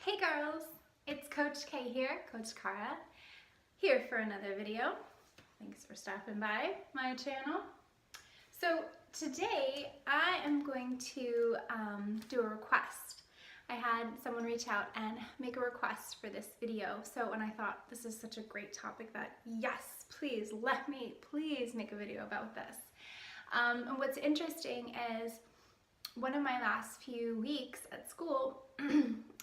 Hey girls, it's Coach K here, Coach Cara, here for another video. Thanks for stopping by my channel. So today I am going to do a request. I had someone reach out and make a request for this video. So when I thought this is such a great topic that yes, please let me please make a video about this. And what's interesting is one of my last few weeks at school,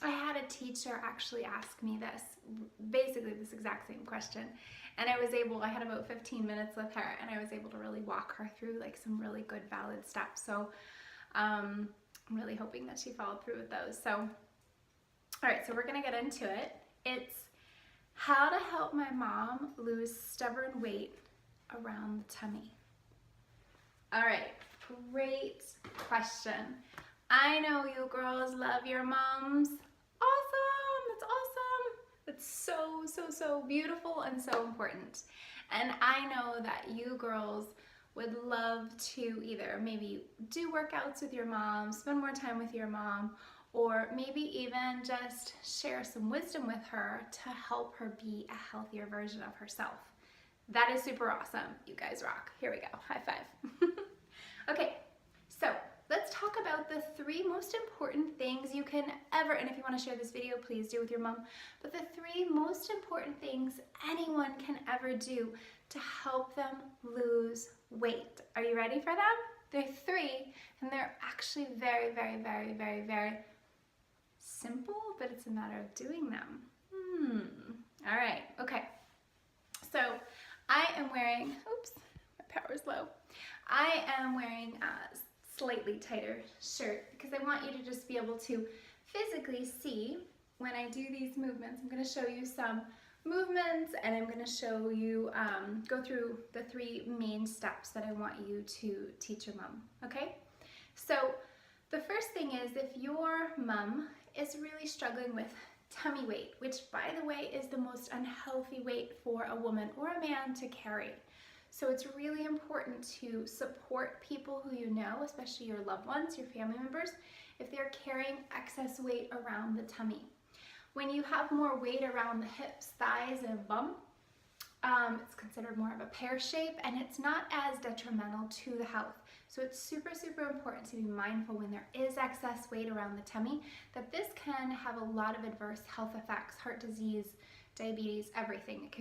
I had a teacher actually ask me this, basically this exact same question. And I had about 15 minutes with her and I was able to really walk her through like some really good valid steps. So I'm really hoping that she followed through with those. So, all right, so we're gonna get into it. It's how to help my mom lose stubborn weight around the tummy. All right, great question. I know you girls love your moms. Awesome, that's awesome. That's so beautiful and so important. And I know that you girls would love to either maybe do workouts with your mom, spend more time with your mom, or maybe even just share some wisdom with her to help her be a healthier version of herself. That is super awesome. You guys rock. Here we go. High five. Okay, so let's talk about the 3 most important things you can ever, and if you want to share this video, please do with your mom, but the 3 most important things anyone can ever do to help them lose weight. Are you ready for them? They're 3, and they're actually very simple, but it's a matter of doing them. All right, okay. So I am wearing, oops, my power's low. I am wearing a slightly tighter shirt because I want you to just be able to physically see when I do these movements. I'm going to show you some movements and I'm going to show you, go through the 3 main steps that I want you to teach your mom, okay? So the first thing is if your mom is really struggling with tummy weight, which by the way is the most unhealthy weight for a woman or a man to carry. So it's really important to support people who you know, especially your loved ones, your family members, if they're carrying excess weight around the tummy. When you have more weight around the hips, thighs, and bum, it's considered more of a pear shape and it's not as detrimental to the health. So it's super important to be mindful when there is excess weight around the tummy that this can have a lot of adverse health effects, heart disease, diabetes, everything.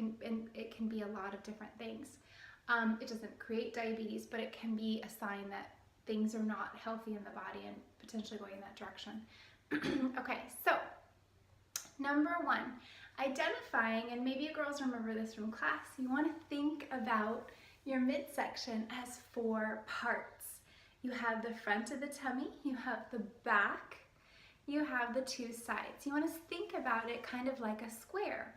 It can be a lot of different things. It doesn't create diabetes, but it can be a sign that things are not healthy in the body and potentially going in that direction. Okay, so number 1, identifying, and maybe you girls remember this from class, you want to think about your midsection as 4 parts. You have the front of the tummy, you have the back, you have the 2 sides. You want to think about it kind of like a square.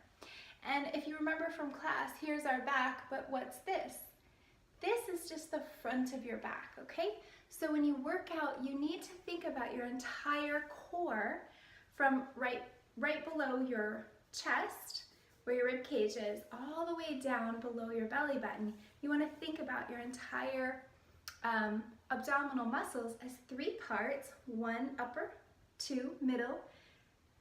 And if you remember from class, here's our back, but what's this? This is just the front of your back, okay? So when you work out, you need to think about your entire core from right below your chest, where your rib cage is, all the way down below your belly button. You want to think about your entire abdominal muscles as 3 parts, 1 upper, 2 middle,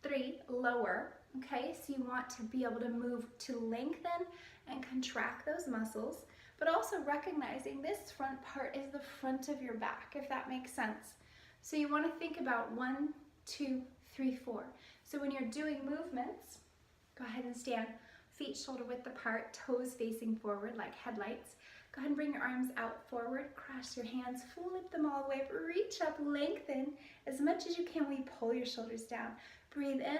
3 lower. Okay, so you want to be able to move to lengthen and contract those muscles, but also recognizing this front part is the front of your back, if that makes sense. So you want to think about 1, 2, 3, 4. So when you're doing movements, go ahead and stand, feet shoulder width apart, toes facing forward like headlights. Go ahead and bring your arms out forward, cross your hands, flip them all the way up, reach up, lengthen as much as you can. We pull your shoulders down. Breathe in.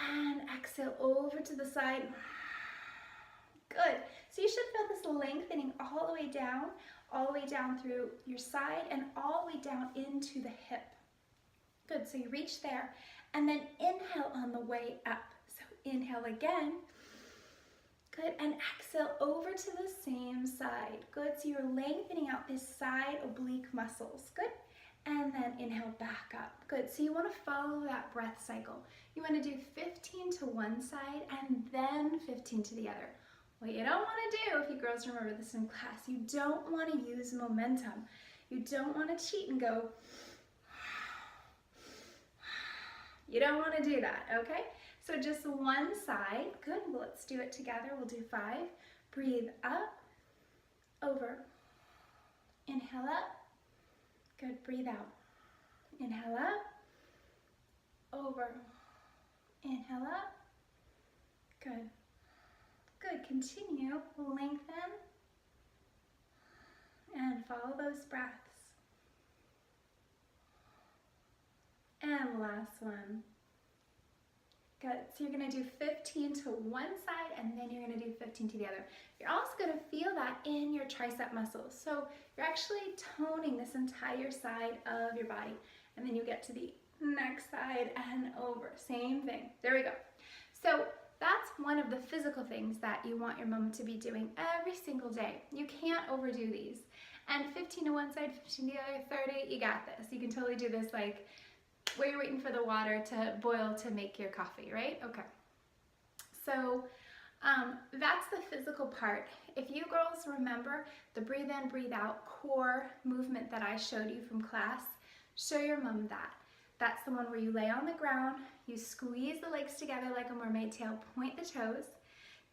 And exhale over to the side. Good. So you should feel this lengthening all the way down through your side and all the way down into the hip. Good. So you reach there and then inhale on the way up. So inhale again. Good. And exhale over to the same side. Good. So you're lengthening out this side oblique muscles. Good. And then inhale back up. Good. So you want to follow that breath cycle. You want to do 15 to one side and then 15 to the other. What you don't want to do, if you girls remember this in class, you don't want to use momentum. You don't want to cheat and go. You don't want to do that, okay? So just one side. Good. Well, let's do it together. We'll do 5. Breathe up, over. Inhale up. Good. Breathe out. Inhale up, over. Inhale up. Good. Good. Continue. Lengthen. And follow those breaths. And last one. Good. So you're going to do 15 to one side, and then you're going to do 15 to the other. You're also going to feel that in your tricep muscles. So you're actually toning this entire side of your body. And then you get to the next side and over. Same thing. There we go. So that's one of the physical things that you want your mom to be doing every single day. You can't overdo these. And 15 to one side, 15 to the other, 30, you got this. You can totally do this like where you're waiting for the water to boil to make your coffee, right? Okay. So that's the physical part. If you girls remember the breathe in, breathe out core movement that I showed you from class, show your mom that. That's the one where you lay on the ground, you squeeze the legs together like a mermaid tail, point the toes.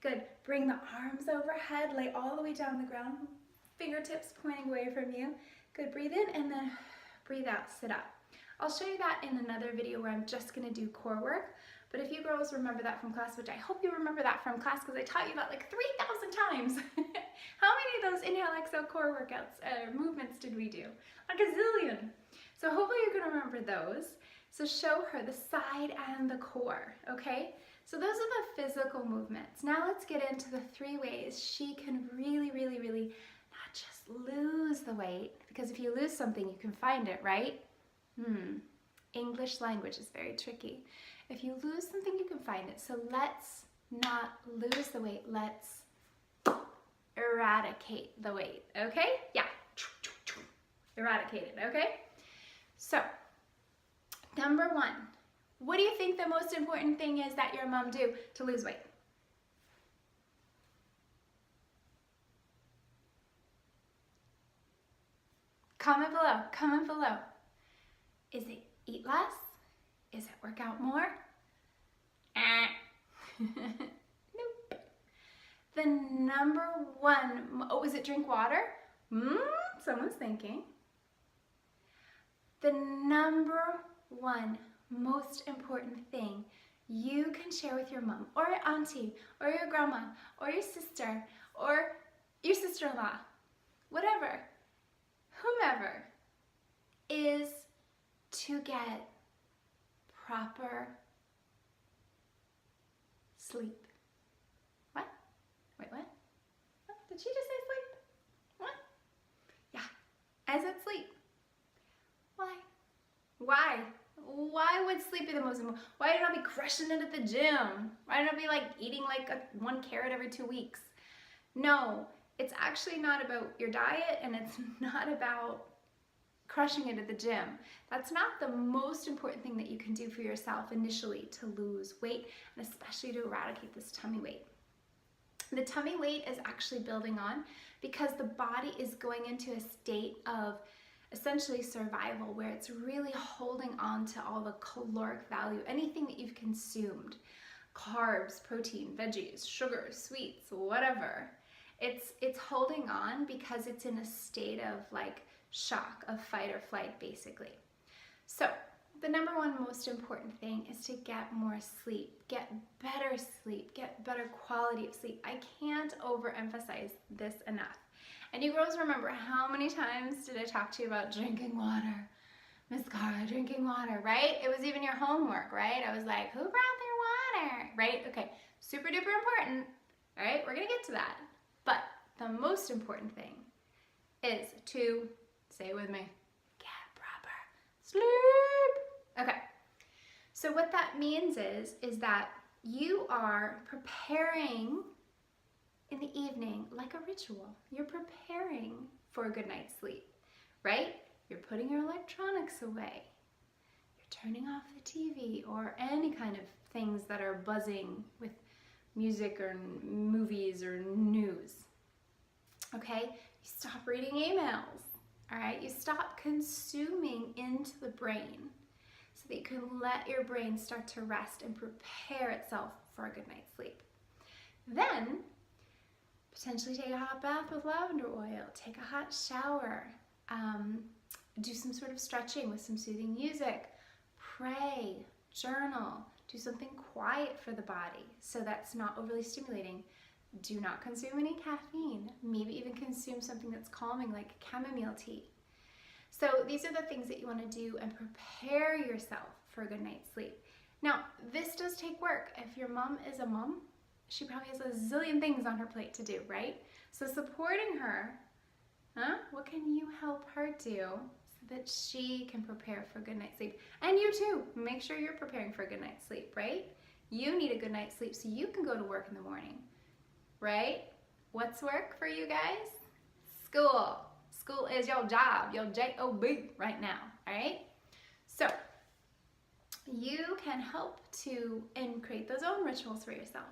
Good. Bring the arms overhead, lay all the way down the ground, fingertips pointing away from you. Good. Breathe in and then breathe out, sit up. I'll show you that in another video where I'm just going to do core work. But if you girls remember that from class, which I hope you remember that from class because I taught you that like 3,000 times. How many of those inhale, exhale core workouts, movements did we do? Like a zillion. So hopefully you're going to remember those. So show her the side and the core, okay? So those are the physical movements. Now let's get into the 3 ways she can really, really, really not just lose the weight, because if you lose something, you can find it, right? English language is very tricky. If you lose something, you can find it. So let's not lose the weight. Let's eradicate the weight, okay? Yeah, eradicate it, okay? So, number 1, what do you think the most important thing is that your mom do to lose weight? Comment below, comment below. Is it eat less? Is it work out more? Nope. The number 1, oh, is it drink water? Someone's thinking. The number 1 most important thing you can share with your mom or your auntie or your grandma or your sister or your sister-in-law, whatever, whomever, is to get proper sleep. What? Wait, what? Did she just say sleep? What? Yeah, I said sleep. Why? Why? Why would sleep be the most important? Why not be crushing it at the gym? Why not be like eating like 1 carrot every 2 weeks? No, it's actually not about your diet, and it's not about crushing it at the gym. That's not the most important thing that you can do for yourself initially to lose weight, and especially to eradicate this tummy weight. The tummy weight is actually building on because the body is going into a state of essentially survival where it's really holding on to all the caloric value, anything that you've consumed, carbs, protein, veggies, sugars, sweets, whatever. It's holding on because it's in a state of like shock, of fight or flight, basically. So the number 1 most important thing is to get more sleep, get better sleep, get better quality of sleep. I can't overemphasize this enough. And you girls remember how many times did I talk to you about drinking water? Miss Cara, drinking water, right? It was even your homework, right? I was like, who brought their water, right? Okay, super duper important, all right? We're gonna get to that. But the most important thing is to, say it with me, get proper sleep. Okay, so what that means is that you are preparing in the evening like a ritual. You're preparing for a good night's sleep, right? You're putting your electronics away. You're turning off the TV or any kind of things that are buzzing with music or movies or news, okay? You stop reading emails, all right? You stop consuming into the brain. So that you can let your brain start to rest and prepare itself for a good night's sleep. Then, potentially take a hot bath with lavender oil, take a hot shower, do some sort of stretching with some soothing music, pray, journal, do something quiet for the body so that's not overly stimulating. Do not consume any caffeine, maybe even consume something that's calming like chamomile tea. So these are the things that you want to do and prepare yourself for a good night's sleep. Now, this does take work. If your mom is a mom, she probably has a zillion things on her plate to do, right? So supporting her, what can you help her do so that she can prepare for a good night's sleep? And you too, make sure you're preparing for a good night's sleep, right? You need a good night's sleep so you can go to work in the morning, right? What's work for you guys? School. School is your job, your J-O-B right now, all right? So you can help to and create those own rituals for yourself.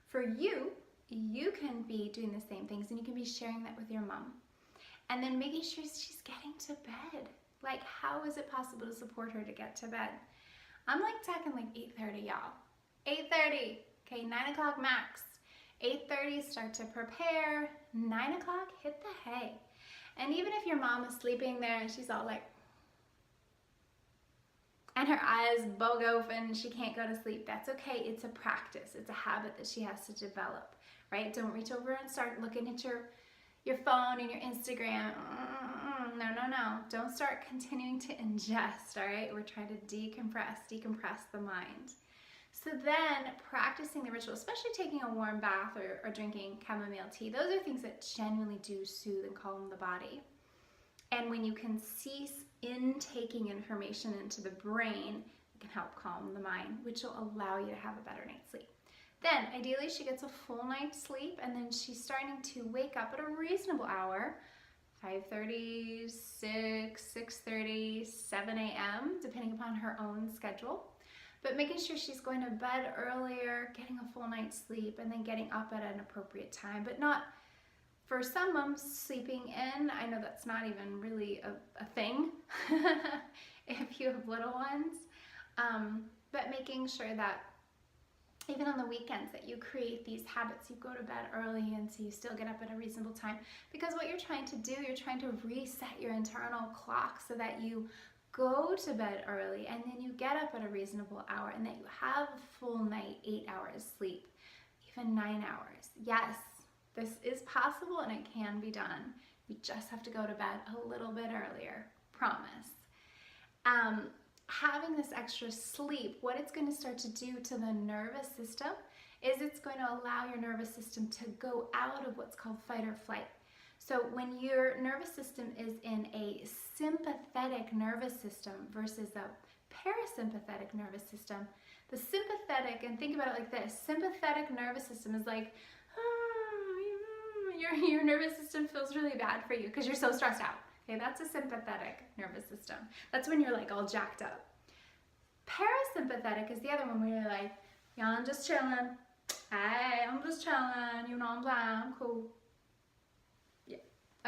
For you, you can be doing the same things and you can be sharing that with your mom. And then making sure she's getting to bed. Like, how is it possible to support her to get to bed? I'm like talking like 8:30, y'all. 8:30, okay, 9 o'clock max. 8:30, start to prepare. 9 o'clock, hit the hay. And even if your mom is sleeping there and she's all like, and her eyes bug open, she can't go to sleep, that's okay. It's a practice. It's a habit that she has to develop, right? Don't reach over and start looking at your phone and your Instagram. No. Don't start continuing to ingest, all right? We're trying to decompress the mind. So then practicing the ritual, especially taking a warm bath or drinking chamomile tea, those are things that genuinely do soothe and calm the body. And when you can cease intaking information into the brain, it can help calm the mind, which will allow you to have a better night's sleep. Then, ideally, she gets a full night's sleep, and then she's starting to wake up at a reasonable hour, 5:30, 6:30, 7 a.m., depending upon her own schedule. But making sure she's going to bed earlier, getting a full night's sleep, and then getting up at an appropriate time, but not, for some moms, sleeping in. I know that's not even really a thing if you have little ones, but making sure that even on the weekends that you create these habits, you go to bed early and so you still get up at a reasonable time, because what you're trying to do, you're trying to reset your internal clock so that you go to bed early and then you get up at a reasonable hour and that you have a full night, 8 hours sleep, even 9 hours. Yes, this is possible and it can be done. You just have to go to bed a little bit earlier, promise. Having this extra sleep, what it's going to start to do to the nervous system is it's going to allow your nervous system to go out of what's called fight or flight. So when your nervous system is in a sympathetic nervous system versus a parasympathetic nervous system, the sympathetic, and think about it like this, sympathetic nervous system is like, your nervous system feels really bad for you because you're so stressed out. Okay, that's a sympathetic nervous system. That's when you're like all jacked up. Parasympathetic is the other one where you're like, yeah, I'm just chilling. Hey, I'm just chilling. You know, I'm cool. Yeah.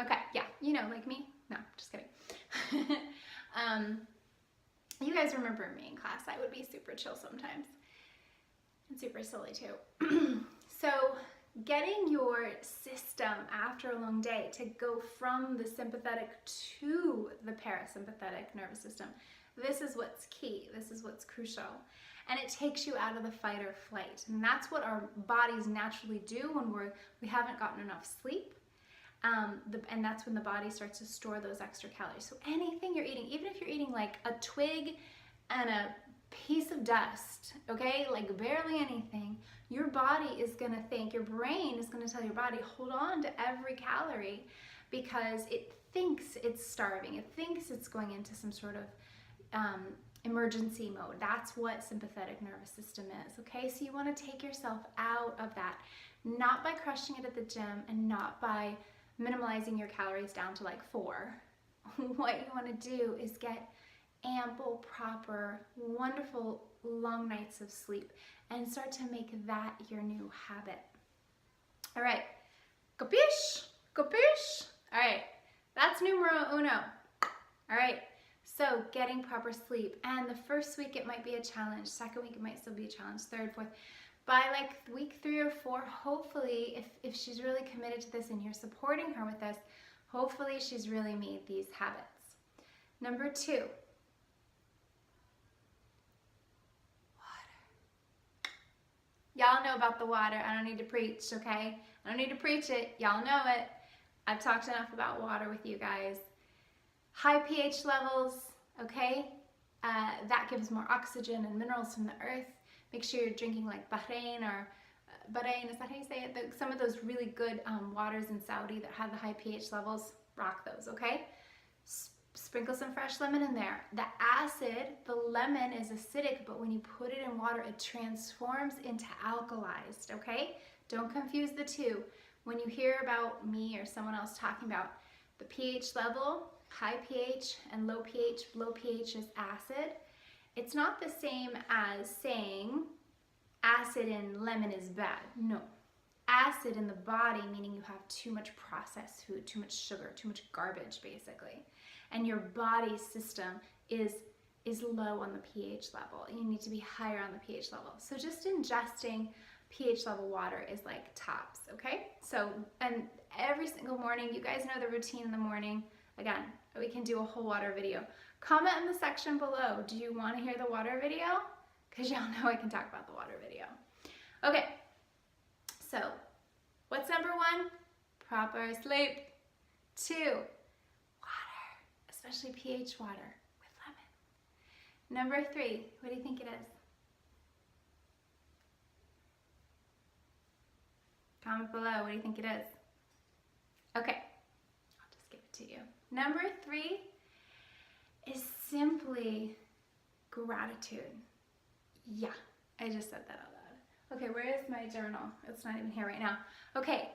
Okay, yeah, you know, like me. No, just kidding. You guys remember me in class. I would be super chill sometimes. And super silly too. So getting your system after a long day to go from the sympathetic to the parasympathetic nervous system, this is what's key. This is what's crucial. And it takes you out of the fight or flight. And that's what our bodies naturally do when we haven't gotten enough sleep. And that's when the body starts to store those extra calories. So anything you're eating, even if you're eating like a twig and a piece of dust, okay, like barely anything, your body is gonna think, your brain is gonna tell your body, hold on to every calorie, because it thinks it's starving. It thinks it's going into some sort of emergency mode. That's what sympathetic nervous system is, okay? So you wanna take yourself out of that, not by crushing it at the gym and not by minimalizing your calories down to like 4. What you wanna do is get ample, proper, wonderful, long nights of sleep and start to make that your new habit. All right, capiche? Capiche? All right, that's numero uno. All right, So getting proper sleep, and the first week it might be a challenge, second week it might still be a challenge, third, fourth. By like week 3 or 4, hopefully, if she's really committed to this and you're supporting her with this, hopefully she's really made these habits. Number 2, water. Y'all know about the water. I don't need to preach, okay? I don't need to preach it. Y'all know it. I've talked enough about water with you guys. High pH levels, okay? That gives more oxygen and minerals from the earth. Make sure you're drinking like Bahrain, or Bahrain, is that how you say it? Some of those really good waters in Saudi that have the high pH levels, rock those, okay? Sprinkle some fresh lemon in there. The acid, the lemon is acidic, but when you put it in water, it transforms into alkalized, okay? Don't confuse the two. When you hear about me or someone else talking about the pH level, high pH and low pH is acid. It's not the same as saying acid in lemon is bad. No. Acid in the body, meaning you have too much processed food, too much sugar, too much garbage basically. And your body system is low on the pH level. You need to be higher on the pH level. So just ingesting pH level water is like tops, okay? So, and every single morning, you guys know the routine in the morning. Again, we can do a whole water video. Comment in the section below, do you want to hear the water video? Because y'all know I can talk about the water video. Okay, so what's number 1? Proper sleep. 2, water, especially pH water with lemon. Number 3, what do you think it is? Comment below, what do you think it is? Okay, I'll just give it to you. Number 3 is simply gratitude. Yeah, I just said that out loud. Okay, where is my journal? It's not even here right now. Okay,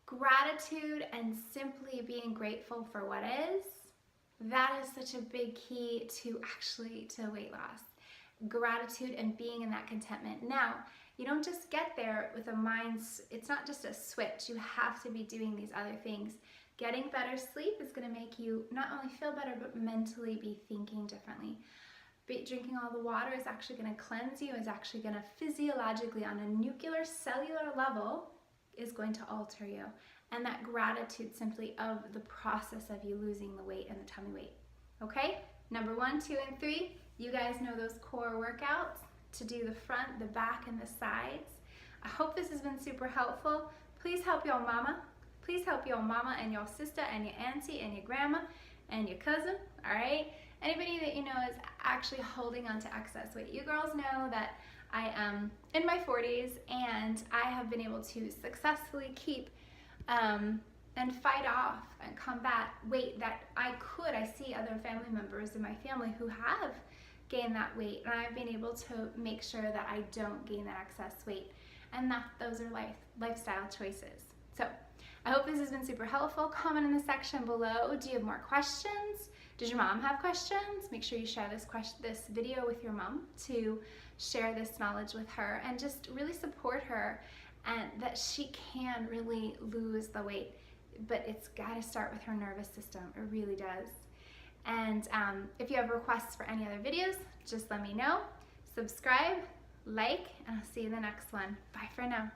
gratitude and simply being grateful for what is, that is such a big key to weight loss. Gratitude and being in that contentment. Now, you don't just get there with a mind, it's not just a switch. You have to be doing these other things. Getting better sleep is going to make you not only feel better, but mentally be thinking differently. Drinking all the water is actually going to cleanse you, is actually going to physiologically, on a nuclear cellular level, is going to alter you. And that gratitude simply of the process of you losing the weight and the tummy weight. Okay? Number 1, 2, and 3, you guys know those core workouts to do the front, the back, and the sides. I hope this has been super helpful. Please help your mama. Please help your mama and your sister and your auntie and your grandma and your cousin, all right? Anybody that you know is actually holding on to excess weight. You girls know that I am in my 40s and I have been able to successfully keep and fight off and combat weight that I see other family members in my family who have gained that weight, and I've been able to make sure that I don't gain that excess weight, and that those are lifestyle choices. So I hope this has been super helpful. Comment in the section below. Do you have more questions? Does your mom have questions? Make sure you share this video with your mom to share this knowledge with her and just really support her, and that she can really lose the weight. But it's got to start with her nervous system. It really does. And if you have requests for any other videos, just let me know. Subscribe, like, and I'll see you in the next one. Bye for now.